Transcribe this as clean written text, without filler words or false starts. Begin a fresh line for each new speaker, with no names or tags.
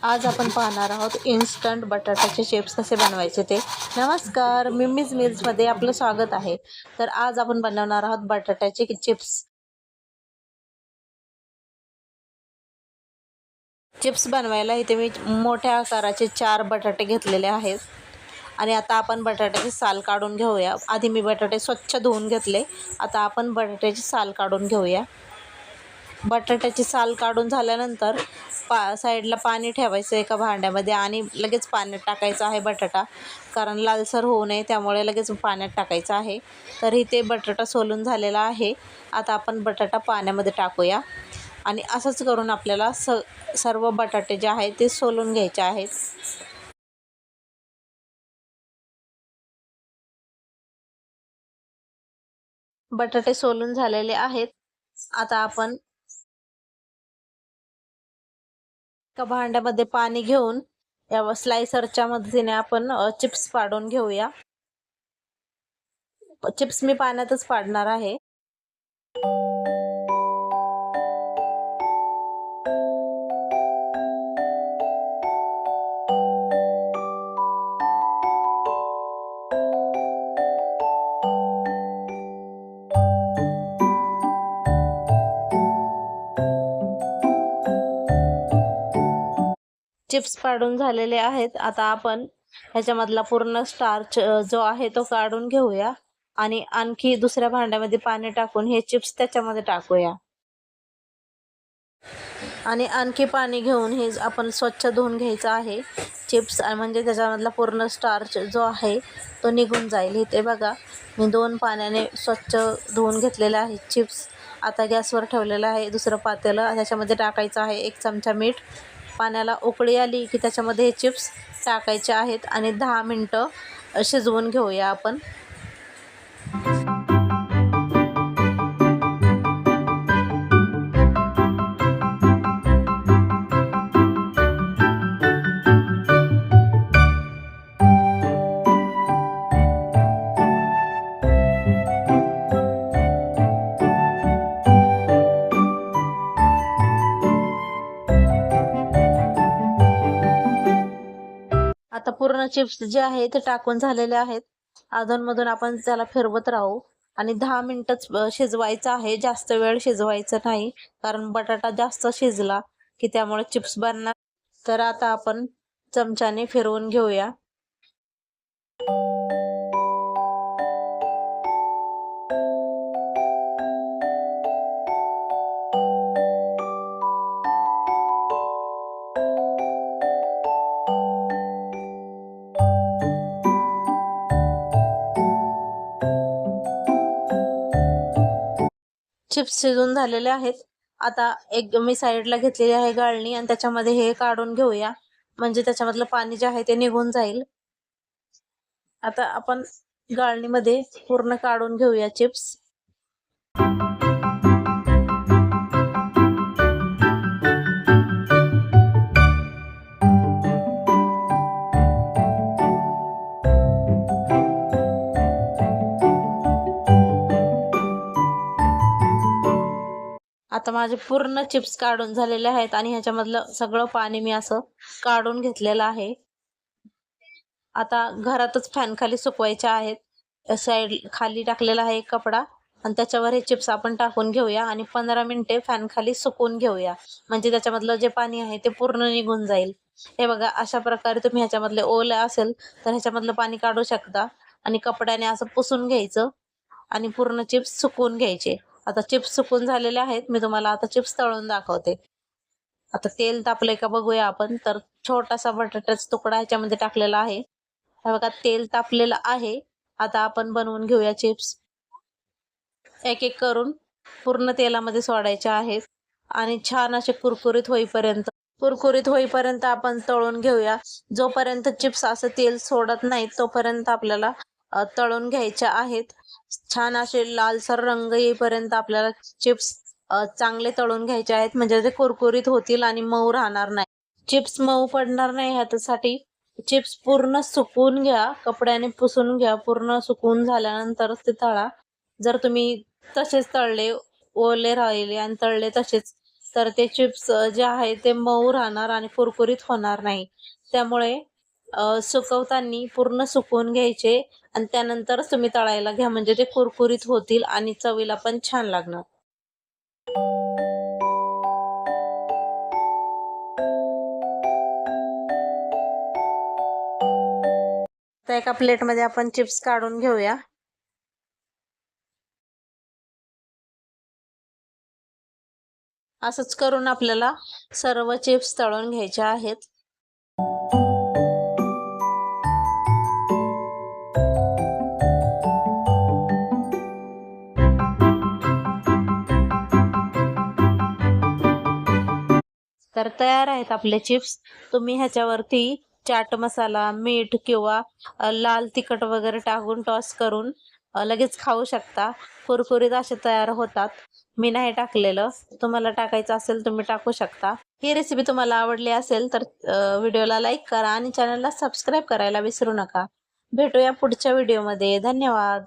आज आपण पाहणार आहोत इन्स्टंट बटाट्याचे चिप्स कसे बनवायचे ते. नमस्कार, मिमीज मिल्समध्ये आपलं स्वागत आहे. तर आज आपण बनवणार आहोत बटाट्याचे चिप्स. चिप्स बनवायला इथे मी मोठ्या आकाराचे 4 बटाटे घेतलेले आहेत. आणि आता आपण बटाट्याची साल काढून घेऊया. आधी मी बटाटे स्वच्छ धुवून घेतले. आता आपण बटाट्याची साल काढून घेऊया. बटाट्याची साल काढून झाल्यानंतर साईडला पाणी ठेवायचं एका भांड्यामध्ये आणि लगेच पाण्यात टाकायचा आहे बटाटा, कारण लालसर होऊ नये, त्यामुळे लगेच पाण्यात टाकायचं आहे. तर इथे बटाटा सोलून झालेला आहे. आता आपण बटाटा पाण्यामध्ये टाकूया आणि असंच करून आपल्याला सर्व बटाटे जे आहेत ते सोलून घ्यायचे आहेत. बटाटे सोलून झालेले आहेत. आता आपण एका भांड्यामध्ये पाणी घेऊन या स्लायसरच्या मदतीने आपण चिप्स पाडून घेऊया. चिप्स मी पाण्यातच पाडणार आहे. चिप्स पाडून झालेले आहेत. आता आपण ह्याच्यामधला पूर्ण स्टार्च जो आहे तो काढून घेऊया आणि आणखी दुसऱ्या भांड्यामध्ये पाणी टाकून हे चिप्स त्याच्यामध्ये टाकूया आणि आणखी पाणी घेऊन हे आपण स्वच्छ धुवून घ्यायचं आहे चिप्स, म्हणजे त्याच्यामधला पूर्ण स्टार्च जो आहे तो निघून जाईल. इथे बघा, मी 2 पाण्याने स्वच्छ धुवून घेतलेले आहे चिप्स. आता गॅसवर ठेवलेलं आहे दुसरं पातेलं. त्याच्यामध्ये टाकायचं आहे 1 चमचा मीठ. पाण्याला उकळी आली की त्याच्यामध्ये हे चिप्स टाकायचे आहेत आणि 10 मिनटं शिजवून घेऊया आपण. आता पूर्ण चिप्स जे आहे ते टाकून झालेले आहेत. अधूनमधून आपण त्याला फिरवत राहू आणि 10 मिनिटच शिजवायचं आहे. जास्त वेळ शिजवायचं नाही, कारण बटाटा जास्त शिजला की त्यामुळे चिप्स बनणार. तर आता आपण चमच्याने फिरवून घेऊया. चिप्स शिजून झालेले आहेत. आता एक मी साईडला घेतलेली आहे गाळणी आणि त्याच्यामध्ये हे काढून घेऊया, म्हणजे त्याच्यामधलं पाणी जे आहे ते निघून जाईल. आता आपण गाळणीमध्ये पूर्ण काढून घेऊया चिप्स. आता माझे पूर्ण चिप्स काढून झालेले आहेत आणि ह्याच्यामधलं सगळं पाणी मी असं काढून घेतलेलं आहे. आता घरातच फॅन खाली सुकवायचे आहेत. साईड खाली टाकलेला आहे एक कपडा आणि त्याच्यावर हे चिप्स आपण टाकून घेऊया आणि 15 मिनिटे फॅन खाली सुकवून घेऊया, म्हणजे त्याच्यामधलं जे पाणी आहे ते पूर्ण निघून जाईल. हे बघा, अशा प्रकारे तुम्ही ह्याच्यामधले ओलं असेल तर ह्याच्यामधलं पाणी काढू शकता आणि कपड्याने असं पुसून घ्यायचं आणि पूर्ण चिप्स सुकवून घ्यायचे. आता चिप्स सुकून झालेले आहेत. मी तुम्हाला आता चिप्स तळून दाखवते. आता तेल तापलंय का बघूया आपण. तर छोटासा बटाट्याचा तुकडा ह्याच्यामध्ये टाकलेला आहे. हे बघा, तेल तापलेलं आहे. आता आपण बनवून घेऊया चिप्स. एक एक करून पूर्ण तेलामध्ये सोडायचे आहेत आणि छान असे कुरकुरीत होईपर्यंत आपण तळून घेऊया. जोपर्यंत चिप्स असं तेल सोडत नाहीत तोपर्यंत आपल्याला तळून घ्यायचे आहेत. छान असे लालसर रंग येईपर्यंत आपल्याला चिप्स चांगले तळून घ्यायचे आहेत, म्हणजे ते कुरकुरीत होतील आणि मऊ राहणार नाही. चिप्स मऊ पडणार नाही ह्यासाठी चिप्स पूर्ण सुकवून घ्या, कपड्याने पुसून घ्या. पूर्ण सुकवून झाल्यानंतरच ते तळा. जर तुम्ही तसेच तळले, ओले राहिले आणि तळले तसेच, तर ते चिप्स जे आहे ते मऊ राहणार आणि कुरकुरीत होणार नाही. त्यामुळे सुकवताना पूर्ण सुकवून घ्यायचे आणि त्यानंतरच तुम्ही तळायला घ्या, म्हणजे ते कुरकुरीत होतील आणि चवीला पण छान लागणार. तर एका प्लेटमध्ये आपण चिप्स काढून घेऊया. असंच करून आपल्याला सर्व चिप्स तळून घ्यायचे आहेत. तर तयार आहेत आपले चिप्स. तुम्ही ह्याच्यावरती चाट मसाला, मीठ किंवा लाल तिखट वगैरे टाकून टॉस करून लगेच खाऊ शकता. कुरकुरीत असे तयार होतात. मी नाही टाकलेलं. तुम्हाला टाकायचं असेल तुम्ही टाकू शकता. ही रेसिपी तुम्हाला आवडली असेल तर व्हिडिओला लाईक करा आणि चॅनलला सबस्क्राईब करायला विसरू नका. भेटूया पुढच्या व्हिडिओमध्ये. धन्यवाद.